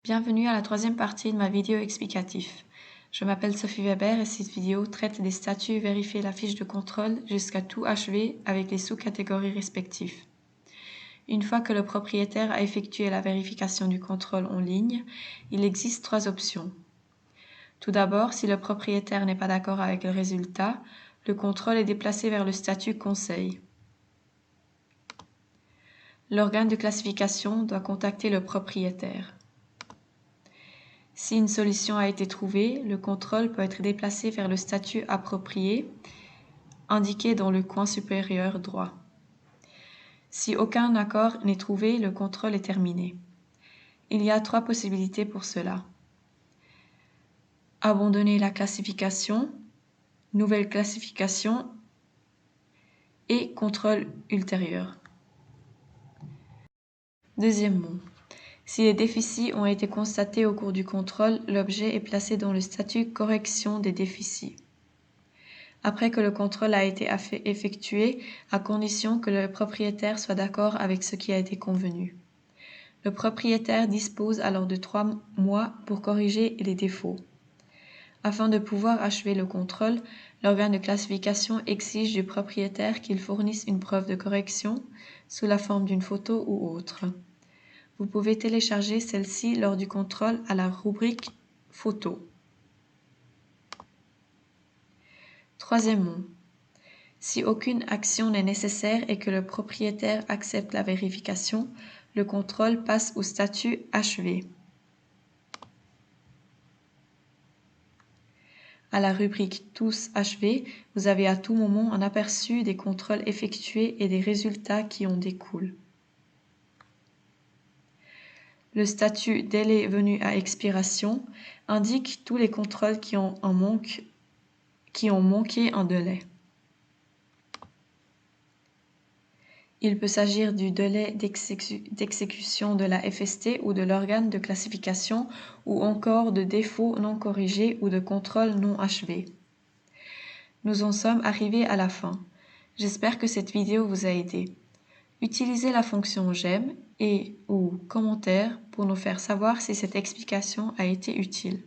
Bienvenue à la troisième partie de ma vidéo explicatif. Je m'appelle Sophie Weber et cette vidéo traite des statuts vérifier la fiche de contrôle jusqu'à tout achever avec les sous-catégories respectives. Une fois que le propriétaire a effectué la vérification du contrôle en ligne, il existe trois options. Tout d'abord, si le propriétaire n'est pas d'accord avec le résultat, le contrôle est déplacé vers le statut Conseil. L'organe de classification doit contacter le propriétaire. Si une solution a été trouvée, le contrôle peut être déplacé vers le statut approprié, indiqué dans le coin supérieur droit. Si aucun accord n'est trouvé, le contrôle est terminé. Il y a trois possibilités pour cela. Abandonner la classification, nouvelle classification et contrôle ultérieur. Deuxièmement, si les déficits ont été constatés au cours du contrôle, l'objet est placé dans le statut correction des déficits. Après que le contrôle a été effectué, à condition que le propriétaire soit d'accord avec ce qui a été convenu. Le propriétaire dispose alors de 3 mois pour corriger les défauts. Afin de pouvoir achever le contrôle, l'organe de classification exige du propriétaire qu'il fournisse une preuve de correction sous la forme d'une photo ou autre. Vous pouvez télécharger celle-ci lors du contrôle à la rubrique « Photos ». Troisièmement, si aucune action n'est nécessaire et que le propriétaire accepte la vérification, le contrôle passe au statut achevé. À la rubrique Tous achevés, vous avez à tout moment un aperçu des contrôles effectués et des résultats qui en découlent. Le statut Délai venu à expiration indique tous les contrôles qui ont manqué un délai. Il peut s'agir du délai d'exécution de la FST ou de l'organe de classification ou encore de défauts non corrigés ou de contrôles non achevés. Nous en sommes arrivés à la fin. J'espère que cette vidéo vous a aidé. Utilisez la fonction j'aime et ou commentaire pour nous faire savoir si cette explication a été utile.